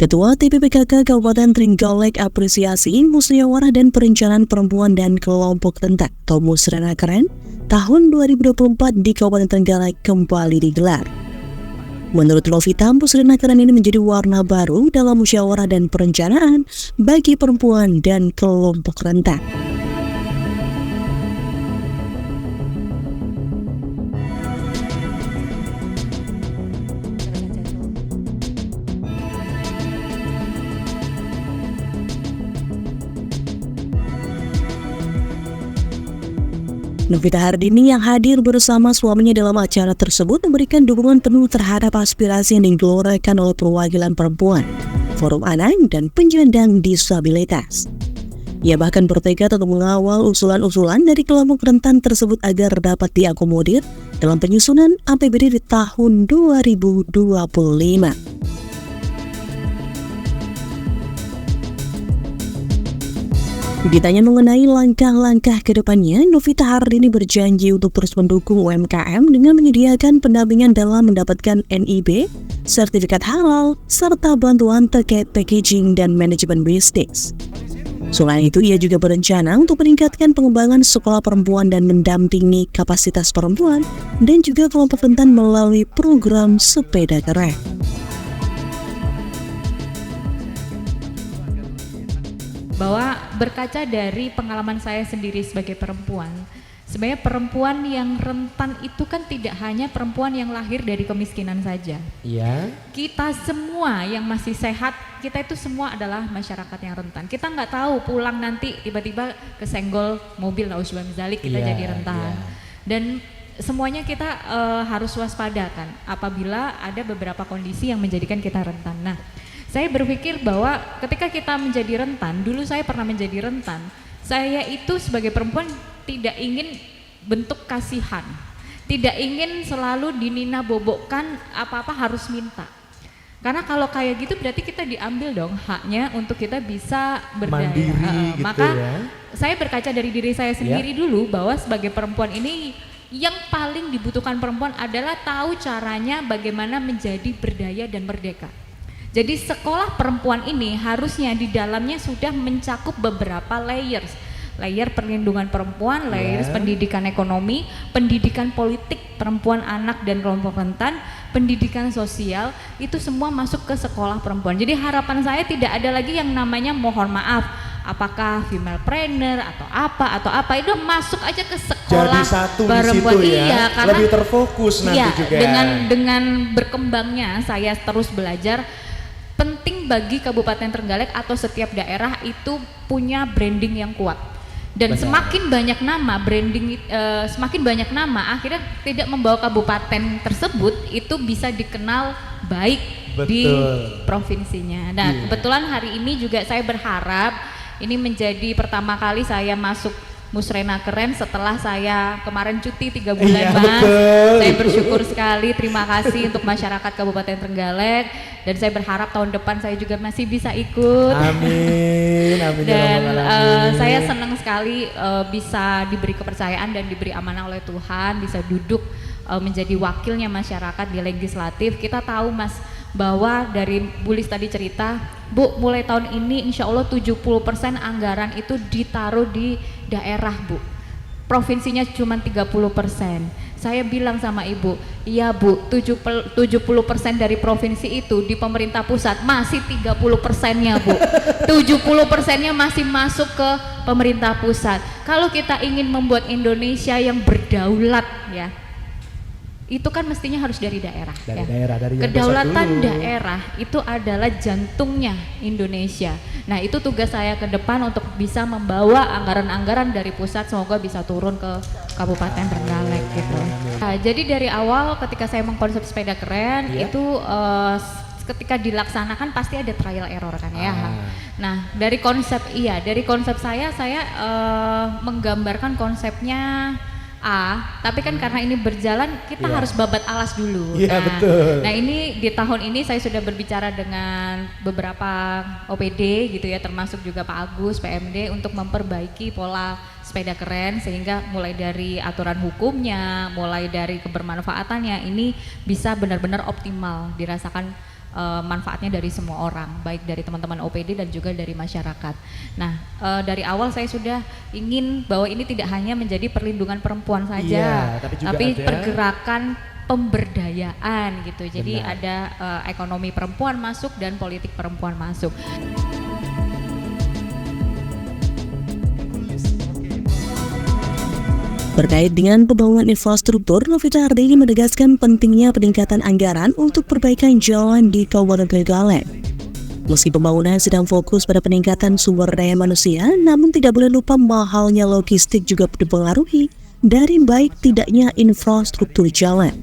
Ketua TPPKK Kabupaten Trenggalek apresiasi musyawarah dan perencanaan perempuan dan kelompok rentan atau Musrenakeren tahun 2024 di Kabupaten Trenggalek kembali digelar. Menurut Lovita, Musrenakeren ini menjadi warna baru dalam musyawarah dan perencanaan bagi perempuan dan kelompok rentan. Novita Hardini yang hadir bersama suaminya dalam acara tersebut memberikan dukungan penuh terhadap aspirasi yang digelorkan oleh perwakilan perempuan, forum anak, dan penyandang disabilitas. Ia bahkan bertekad untuk mengawal usulan-usulan dari kelompok rentan tersebut agar dapat diakomodir dalam penyusunan APBD di tahun 2025. Ditanya mengenai langkah-langkah ke depannya, Novita Hardini berjanji untuk terus mendukung UMKM dengan menyediakan pendampingan dalam mendapatkan NIB, sertifikat halal, serta bantuan terkait packaging dan manajemen bisnis. Selain itu, ia juga berencana untuk meningkatkan pengembangan sekolah perempuan dan mendampingi kapasitas perempuan dan juga kelompok rentan melalui program sepeda keren. Bahwa berkaca dari pengalaman saya sendiri sebagai perempuan, sebenarnya perempuan yang rentan itu kan tidak hanya perempuan yang lahir dari kemiskinan saja. Iya. Kita semua yang masih sehat, kita itu semua adalah masyarakat yang rentan. Kita nggak tahu pulang nanti tiba-tiba kesenggol mobil, nauzubillah min dzalik, kita jadi rentan. Dan semuanya kita harus waspada kan apabila ada beberapa kondisi yang menjadikan kita rentan. Nah, saya berpikir bahwa ketika kita menjadi rentan, dulu saya pernah menjadi rentan, saya itu sebagai perempuan tidak ingin bentuk kasihan, tidak ingin selalu dinina bobokkan apa-apa harus minta. Karena kalau kayak gitu berarti kita diambil dong haknya untuk kita bisa berdaya. Mandiri gitu maka ya. saya berkaca dari diri saya sendiri dulu bahwa sebagai perempuan ini yang paling dibutuhkan perempuan adalah tahu caranya bagaimana menjadi berdaya dan merdeka. Jadi sekolah perempuan ini harusnya di dalamnya sudah mencakup beberapa layers. Layer perlindungan perempuan, layers pendidikan ekonomi, pendidikan politik perempuan, anak dan kelompok rentan, pendidikan sosial, itu semua masuk ke sekolah perempuan. Jadi harapan saya tidak ada lagi yang namanya mohon maaf, apakah female trainer atau apa itu masuk aja ke sekolah. Jadi satu perempuan. di situ ya, iya, karena lebih terfokus nanti juga. Dengan berkembangnya saya terus belajar. Penting bagi Kabupaten Trenggalek atau setiap daerah itu punya branding yang kuat. Dan semakin banyak nama branding, semakin banyak nama akhirnya tidak membawa kabupaten tersebut itu bisa dikenal baik di provinsinya. Nah, kebetulan hari ini juga saya berharap ini menjadi pertama kali saya masuk Musrenakeren setelah saya kemarin cuti 3 bulan, Mas. Saya bersyukur sekali, terima kasih untuk masyarakat Kabupaten Trenggalek, dan saya berharap tahun depan saya juga masih bisa ikut. Amin, amin. Dan saya senang sekali bisa diberi kepercayaan dan diberi amanah oleh Tuhan, bisa duduk menjadi wakilnya masyarakat di legislatif. Kita tahu, Mas, bahwa dari Bulis tadi cerita, Bu, mulai tahun ini insya Allah 70% anggaran itu ditaruh di daerah, Bu. Provinsinya cuma 30%. Saya bilang sama Ibu, iya Bu, 70% dari provinsi itu di pemerintah pusat, masih 30%-nya Bu. 70%-nya masih masuk ke pemerintah pusat. Kalau kita ingin membuat Indonesia yang berdaulat ya, itu kan mestinya harus dari daerah. Dari daerah, dari yang kedaulatan daerah itu adalah jantungnya Indonesia. Nah, itu tugas saya ke depan untuk bisa membawa anggaran-anggaran dari pusat, semoga bisa turun ke Kabupaten Trenggalek gitu. Nah, jadi dari awal ketika saya mengkonsep sepeda keren itu ketika dilaksanakan pasti ada trial error kan ya. Nah, dari konsep saya menggambarkan konsepnya A, tapi kan karena ini berjalan kita harus babat alas dulu. Nah, ini di tahun ini saya sudah berbicara dengan beberapa OPD gitu ya, termasuk juga Pak Agus, PMD untuk memperbaiki pola sepeda keren sehingga mulai dari aturan hukumnya, mulai dari kebermanfaatannya ini bisa benar-benar optimal dirasakan manfaatnya dari semua orang, baik dari teman-teman OPD dan juga dari masyarakat. Nah, dari awal saya sudah ingin bahwa ini tidak hanya menjadi perlindungan perempuan saja, tapi ada pergerakan pemberdayaan gitu. Jadi Benar. ada ekonomi perempuan masuk dan politik perempuan masuk. Terkait dengan pembangunan infrastruktur, Novita Hardeni menegaskan pentingnya peningkatan anggaran untuk perbaikan jalan di Kabupaten Trenggalek. Meski pembangunan sedang fokus pada peningkatan sumber daya manusia, namun tidak boleh lupa mahalnya logistik juga dipengaruhi dari baik tidaknya infrastruktur jalan.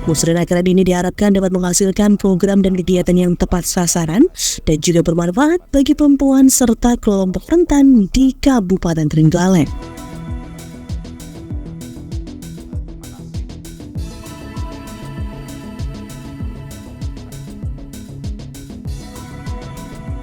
Musrah ini diharapkan dapat menghasilkan program dan kegiatan yang tepat sasaran dan juga bermanfaat bagi perempuan serta kelompok rentan di Kabupaten Trenggalek.